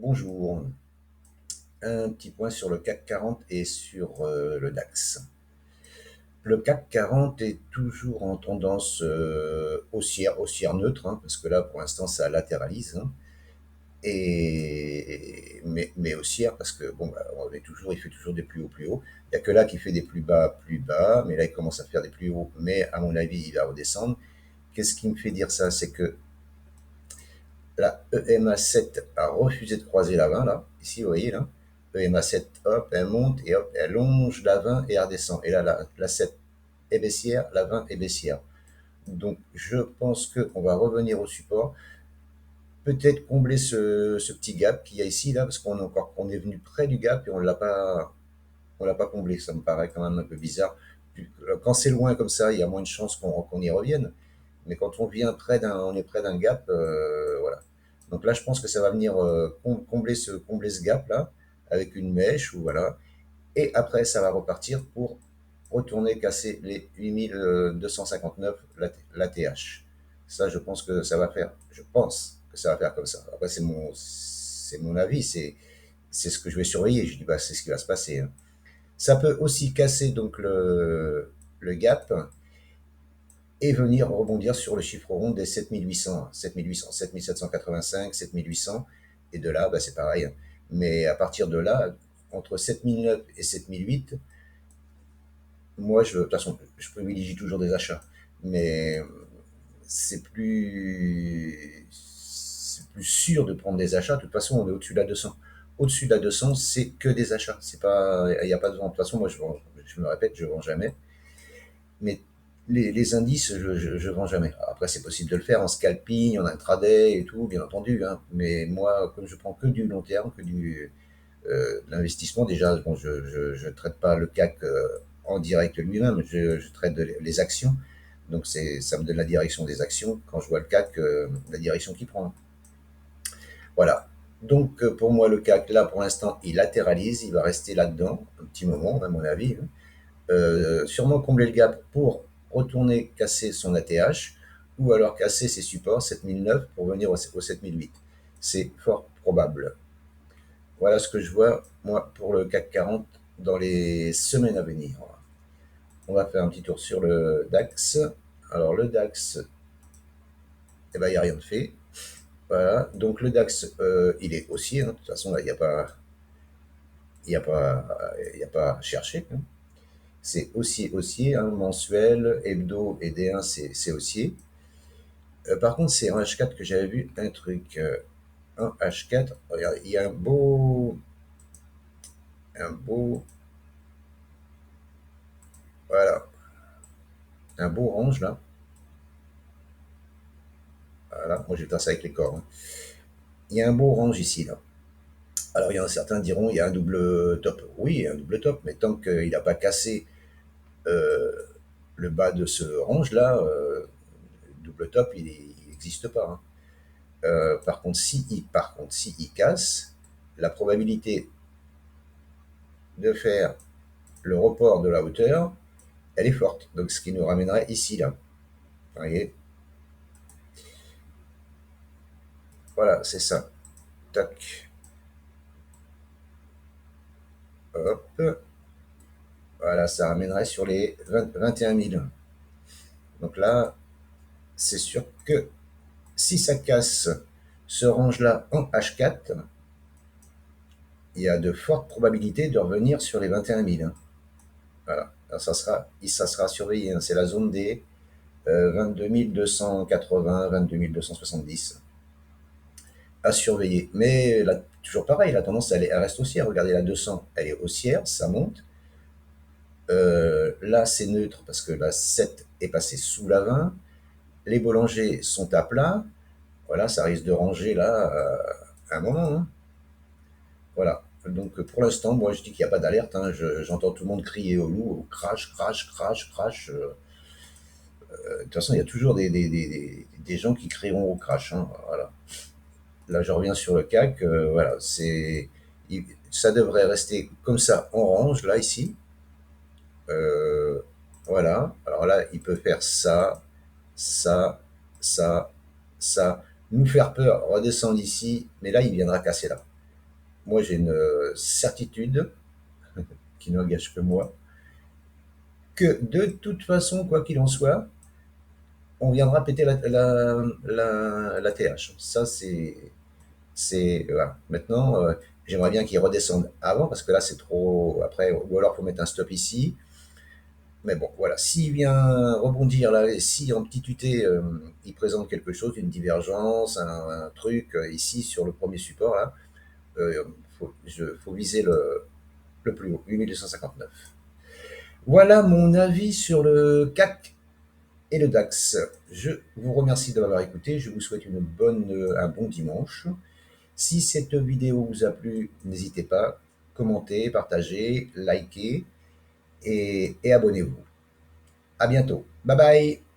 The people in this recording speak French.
Bonjour. Un petit point sur le CAC 40 et sur le DAX. Le CAC 40 est toujours en tendance haussière neutre, hein, parce que là, pour l'instant, ça latéralise, hein, mais haussière, parce que bon, bah, il fait toujours des plus hauts plus hauts. Il n'y a que là qui fait des plus bas, mais là, il commence à faire des plus hauts, mais à mon avis, il va redescendre. Qu'est-ce qui me fait dire ça? C'est que la EMA7 a refusé de croiser la 20, là. Ici, vous voyez, là. EMA7, hop, elle monte et hop, elle longe la 20 et elle redescend. Et là, la 7 est baissière, la 20 est baissière. Donc, je pense qu'on va revenir au support. Peut-être combler ce petit gap qu'il y a ici, là, parce on est venu près du gap et on l'a pas comblé. Ça me paraît quand même un peu bizarre. Quand c'est loin comme ça, il y a moins de chances qu'on y revienne. Mais quand on est près d'un gap, voilà. Donc là, je pense que ça va venir combler ce gap là avec une mèche ou voilà. Et après, ça va repartir pour retourner casser les 8259 l'ATH. Ça, je pense que ça va faire comme ça. Après, c'est mon avis, c'est ce que je vais surveiller. Je dis, bah, c'est ce qui va se passer, hein. Ça peut aussi casser donc le gap et venir rebondir sur le chiffre rond des 7800, 7800, 7785, 7800. Et de là, bah, c'est pareil. Mais à partir de là, entre 7009 et 7008, de toute façon, je privilégie toujours des achats. Mais c'est plus sûr de prendre des achats. De toute façon, on est au-dessus de la 200. Au-dessus de la 200, c'est que des achats. C'est pas, il n'y a pas de vente. De toute façon, moi, je me répète, je ne vends jamais. Mais les indices, je vends jamais. Après, c'est possible de le faire en scalping, en intraday et tout, bien entendu, hein. Mais moi, comme je prends que du long terme, de l'investissement, déjà, bon, je traite pas le CAC en direct lui-même, je traite les actions. Donc, ça me donne la direction des actions quand je vois le CAC, la direction qu'il prend. Voilà. Donc, pour moi, le CAC, là, pour l'instant, il latéralise, il va rester là-dedans un petit moment, à mon avis, hein. Sûrement combler le gap pour retourner casser son ATH ou alors casser ses supports 7009 pour venir au 7008. C'est fort probable. Voilà ce que je vois, moi, pour le CAC 40 dans les semaines à venir. On va faire un petit tour sur le DAX. Alors, le DAX, eh ben, il n'y a rien de fait. Voilà. Donc, le DAX, il est haussier, hein. De toute façon, là, il n'y a pas à chercher, hein. C'est haussier, hein, mensuel, hebdo et D1, c'est haussier. Par contre, c'est en H4 que j'avais vu un truc. En H4, regarde, il y a un beau, voilà, un beau range là. Voilà, moi j'ai fait ça avec les corps, hein. Il y a un beau range ici là. Alors il y en a certains diront il y a un double top. Oui, il y a un double top, mais tant qu'il n'a pas cassé euh, le bas de ce range là, double top il n'existe pas, hein. Si il casse, la probabilité de faire le report de la hauteur, elle est forte. Donc ce qui nous ramènerait ici, là. Vous voyez. Voilà, c'est ça. Tac. Hop. Voilà, ça ramènerait sur les 21 000. Donc là, c'est sûr que si ça casse ce range-là en H4, il y a de fortes probabilités de revenir sur les 21 000, hein. Voilà. Alors ça sera surveillé, hein. C'est la zone des 22 280, 22 270 à surveiller. Mais là, toujours pareil, la tendance, elle reste haussière. Regardez la 200, elle est haussière, ça monte. Là, c'est neutre parce que la 7 est passée sous la 20. Les boulangers sont à plat. Voilà, ça risque de ranger là à un moment, hein. Voilà. Donc pour l'instant, moi je dis qu'il n'y a pas d'alerte, hein. J'entends tout le monde crier au loup, au crash, crash, crash, crash. De toute façon, il y a toujours des gens qui crieront au crash, hein. Voilà. Là, je reviens sur le CAC. Voilà, ça devrait rester comme ça en range, là, ici. Euh, voilà. Alors là, il peut faire ça, ça, ça, ça. Nous faire peur, redescendre ici. Mais là, il viendra casser là. moi j'ai une certitude qui n'engage que moi, que de toute façon, quoi qu'il en soit, on viendra péter la TH. Ça, voilà. Maintenant, j'aimerais bien qu'ils redescendent avant, parce que là, c'est trop. Après, ou alors, il faut mettre un stop ici. Mais bon, voilà. S'il vient rebondir là, et si en petit UT, il présente quelque chose, une divergence, un truc, ici, sur le premier support, là, faut viser le plus haut, 8259. Voilà mon avis sur le CAC et le DAX. Je vous remercie de m'avoir écouté. Je vous souhaite un bon dimanche. Si cette vidéo vous a plu, n'hésitez pas, commentez, partagez, likez et abonnez-vous. À bientôt. Bye bye.